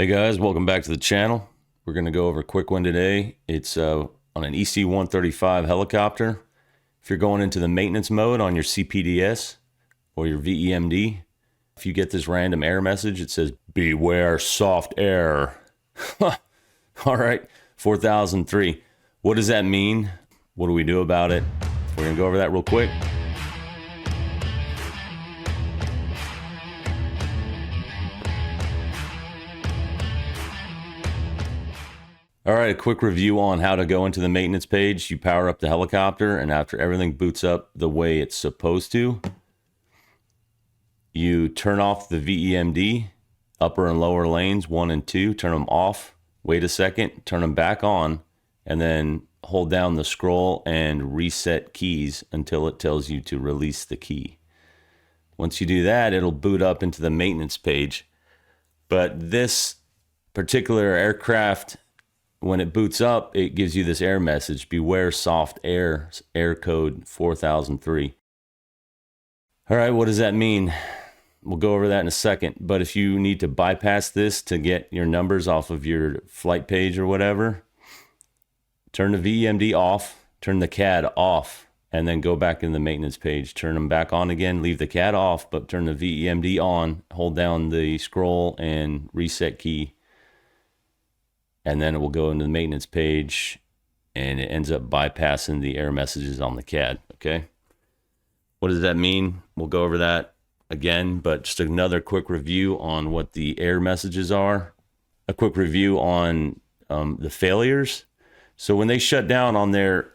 Hey guys, welcome back to the channel. We're going to go over a quick one today. It's on an EC135 helicopter. If you're going into the maintenance mode on your CPDS or your VEMD, if you get this random error message, it says, "Beware soft air." All right, 4003. What does that mean? What do we do about it? We're going to go over that real quick. All right, a quick review on how to go into the maintenance page. You power up the helicopter, and after everything boots up the way it's supposed to, you turn off the VEMD, upper and lower lanes 1 and 2, turn them off, wait a second, turn them back on, and then hold down the scroll and reset keys until it tells you to release the key. Once you do that, it'll boot up into the maintenance page. But this particular aircraft, when it boots up, it gives you this error message, "Beware soft air," air code 4003. All right, what does that mean? We'll go over that in a second. But if you need to bypass this to get your numbers off of your flight page or whatever, turn the VEMD off, turn the CAD off, and then go back in the maintenance page. Turn them back on again, leave the CAD off, but turn the VEMD on, hold down the scroll and reset key. And then it will go into the maintenance page, and it ends up bypassing the error messages on the CAD, okay? What does that mean? We'll go over that again, but just another quick review on what the error messages are. A quick review on the failures. So when they shut down on their,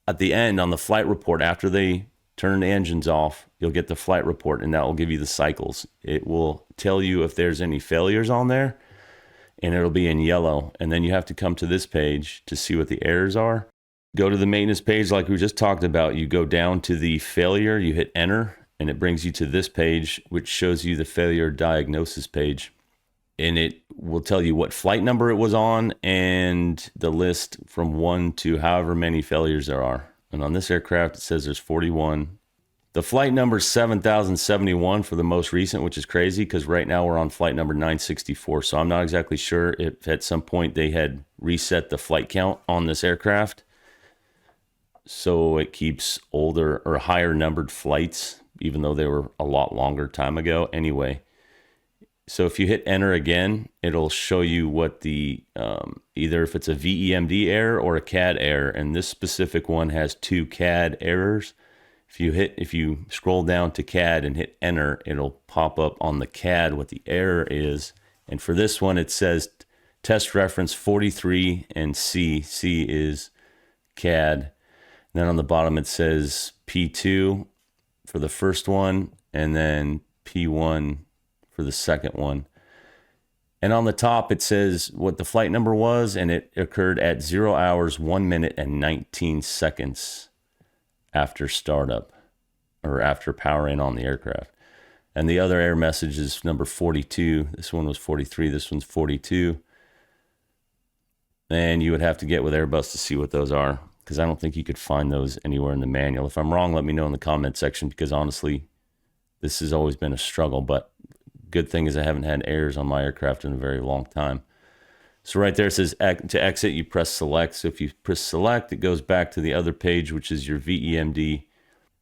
at the end on the flight report, after they turn the engines off, you'll get the flight report, and that will give you the cycles. It will tell you if there's any failures on there, and it'll be in yellow. And then you have to come to this page to see what the errors are. Go to the maintenance page like we just talked about. You go down to the failure, you hit enter, and it brings you to this page, which shows you the failure diagnosis page. And it will tell you what flight number it was on and the list from 1 to however many failures there are. And on this aircraft, it says there's 41. The flight number is 7071 for the most recent, which is crazy because right now we're on flight number 964. So I'm not exactly sure if at some point they had reset the flight count on this aircraft, so it keeps older or higher numbered flights, even though they were a lot longer time ago. Anyway, so if you hit enter again, it'll show you what the, either if it's a VEMD error or a CAD error. And this specific one has 2 CAD errors. If you scroll down to CAD and hit enter, it'll pop up on the CAD what the error is. And for this one, it says test reference 43 and C. C is CAD. And then on the bottom, it says P2 for the first one, and then P1 for the second one. And on the top, it says what the flight number was, and it occurred at 0 hours, 1 minute, and 19 seconds after startup or after powering on the aircraft. And the other error message is number 42. This one was 43. This one's 42. And you would have to get with Airbus to see what those are, because I don't think you could find those anywhere in the manual. If I'm wrong, let me know in the comment section, because honestly, this has always been a struggle. But good thing is I haven't had errors on my aircraft in a very long time. So right there it says to exit, you press select. So if you press select, it goes back to the other page, which is your VEMD.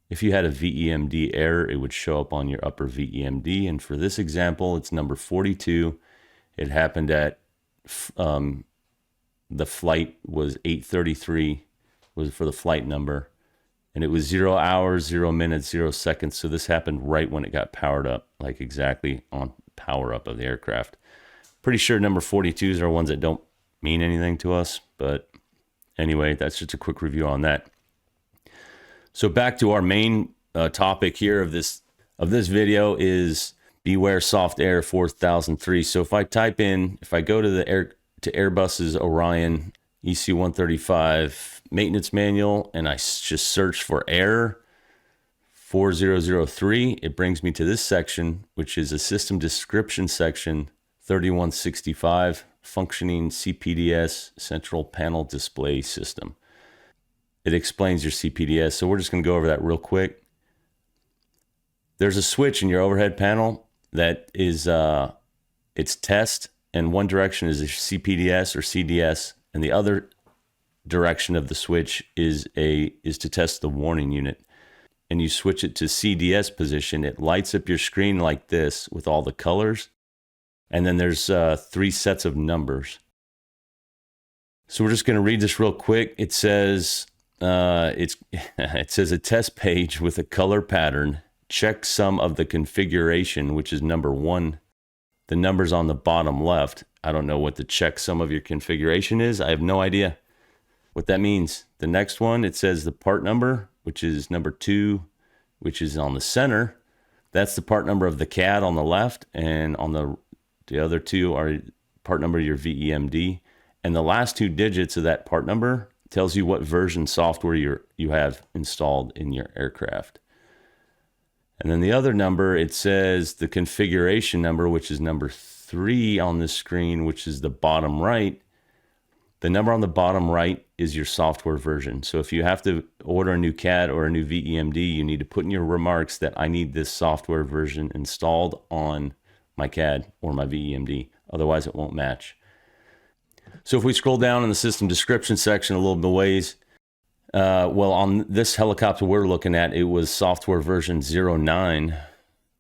If you had a VEMD error, it would show up on your upper VEMD. And for this example, it's number 42. It happened at, the flight was 8:33 was for the flight number. And it was 0 hours, 0 minutes, 0 seconds. So this happened right when it got powered up, like exactly on power up of the aircraft. Pretty sure number 42s are ones that don't mean anything to us, but anyway, that's just a quick review on that. So back to our main topic here of this video is beware soft air 4003. So if I go to Airbus's Orion EC135 maintenance manual, and I just search for error 4003, it brings me to this section, which is a system description section 3165, functioning CPDS central panel display system. It explains your CPDS, so we're just going to go over that real quick. There's a switch in your overhead panel that is it's test and one direction is a CPDS or CDS, and the other direction of the switch is to test the warning unit. And you switch it to CDS position, it lights up your screen like this with all the colors. And then there's 3 sets of numbers. So we're just going to read this real quick. It says it says a test page with a color pattern. Check some of the configuration, which is number 1. The numbers on the bottom left. I don't know what the check some of your configuration is. I have no idea what that means. The next one, it says the part number, which is number 2, which is on the center. That's the part number of the CAD on the left, and on the other 2 are part number of your VEMD. And the last 2 digits of that part number tells you what version software you have installed in your aircraft. And then the other number, it says the configuration number, which is number 3 on the screen, which is the bottom right. The number on the bottom right is your software version. So if you have to order a new CAD or a new VEMD, you need to put in your remarks that I need this software version installed on my CAD or my VEMD. Otherwise, it won't match. So if we scroll down in the system description section a little bit ways, well, on this helicopter we're looking at, it was software version 09,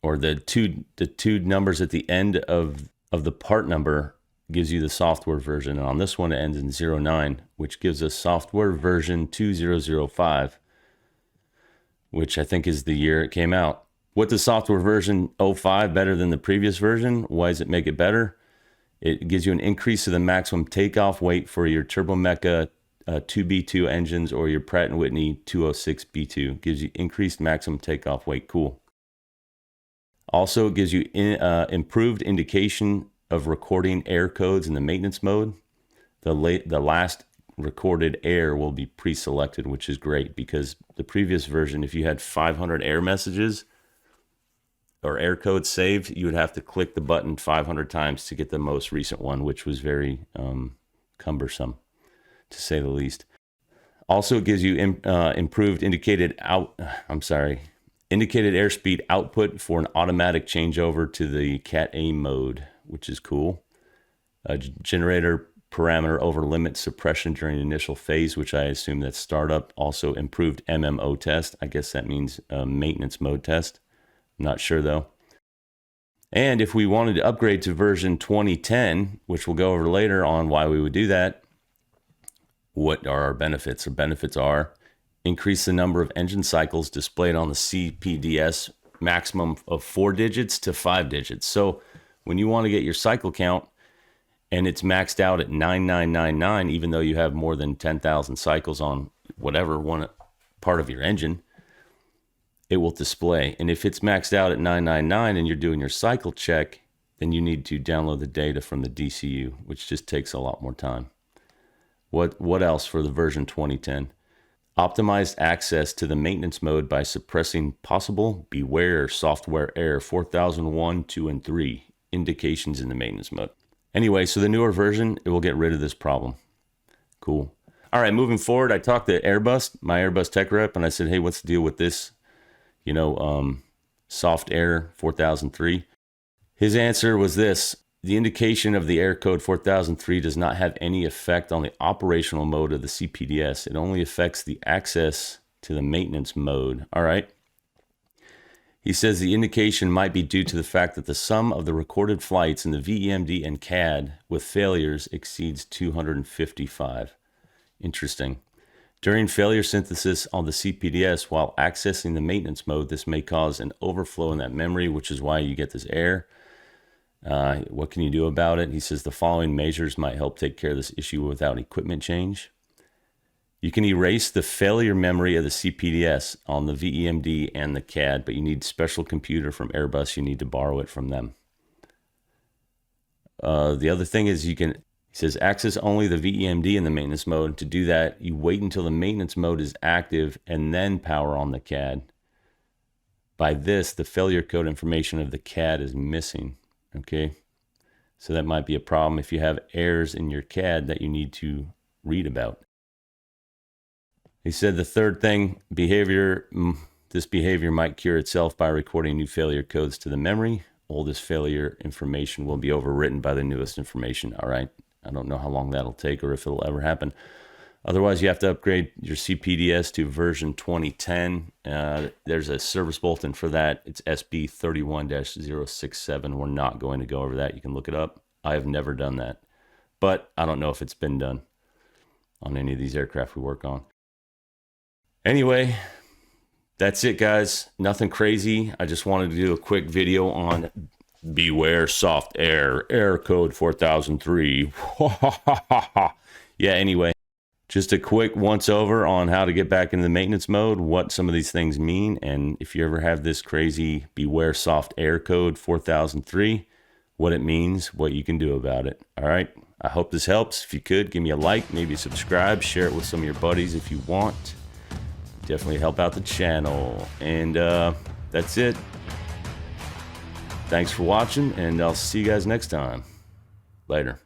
or the two numbers at the end of the part number gives you the software version. And on this one, it ends in 09, which gives us software version 2005, which I think is the year it came out. What does software version 05 better than the previous version? Why does it make it better? It gives you an increase of the maximum takeoff weight for your Turbomeca 2B2 engines or your Pratt & Whitney 206B2. Gives you increased maximum takeoff weight. Cool. Also, it gives you improved indication of recording air codes in the maintenance mode. The last recorded air will be pre-selected, which is great, because the previous version, if you had 500 air messages or air codes saved, you would have to click the button 500 times to get the most recent one, which was very cumbersome, to say the least. Also, it gives you improved indicated airspeed output for an automatic changeover to the Cat A mode, which is cool. Generator parameter over limit suppression during the initial phase, which I assume that's startup. Also improved MMO test. I guess that means maintenance mode test. I'm not sure though. And if we wanted to upgrade to version 2010, which we'll go over later on why we would do that, what are our benefits? Our benefits are increase the number of engine cycles displayed on the CPDS maximum of 4 digits to 5 digits. So when you want to get your cycle count and it's maxed out at 9999, even though you have more than 10,000 cycles on whatever one part of your engine, it will display. And if it's maxed out at 999 and you're doing your cycle check, then you need to download the data from the DCU, which just takes a lot more time. What else for the version 2010? Optimized access to the maintenance mode by suppressing possible beware software error 4001, 2, and 3 indications in the maintenance mode. Anyway, so the newer version, it will get rid of this problem. Cool. All right, moving forward, I talked to Airbus, my Airbus tech rep, and I said, hey, what's the deal with this? Soft error 4003. His answer was this: the indication of the error code 4003 does not have any effect on the operational mode of the CPDS. It only affects the access to the maintenance mode. All right. He says the indication might be due to the fact that the sum of the recorded flights in the VEMD and CAD with failures exceeds 255. Interesting. During failure synthesis on the CPDS while accessing the maintenance mode, this may cause an overflow in that memory, which is why you get this error. What can you do about it? He says the following measures might help take care of this issue without equipment change. You can erase the failure memory of the CPDS on the VEMD and the CAD, but you need special computer from Airbus. You need to borrow it from them. The other thing is he says access only the VEMD in the maintenance mode. To do that, you wait until the maintenance mode is active and then power on the CAD. By this, the failure code information of the CAD is missing. Okay, so that might be a problem if you have errors in your CAD that you need to read about. He said the third thing, this behavior might cure itself by recording new failure codes to the memory oldest failure information will be overwritten by the newest information. All right. I don't know how long that'll take or if it'll ever happen. Otherwise, you have to upgrade your CPDS to version 2010. There's a service bulletin for that. It's SB31-067. We're not going to go over that. You can look it up. I have never done that, but I don't know if it's been done on any of these aircraft we work on. Anyway, that's it, guys. Nothing crazy. I just wanted to do a quick video on beware soft air code 4003. Yeah, anyway. Just a quick once over on how to get back into the maintenance mode, what some of these things mean, and if you ever have this crazy beware soft air code 4003, what it means, what you can do about it. All right, I hope this helps. If you could, give me a like, maybe subscribe, share it with some of your buddies if you want. Definitely help out the channel. And that's it. Thanks for watching, and I'll see you guys next time. Later.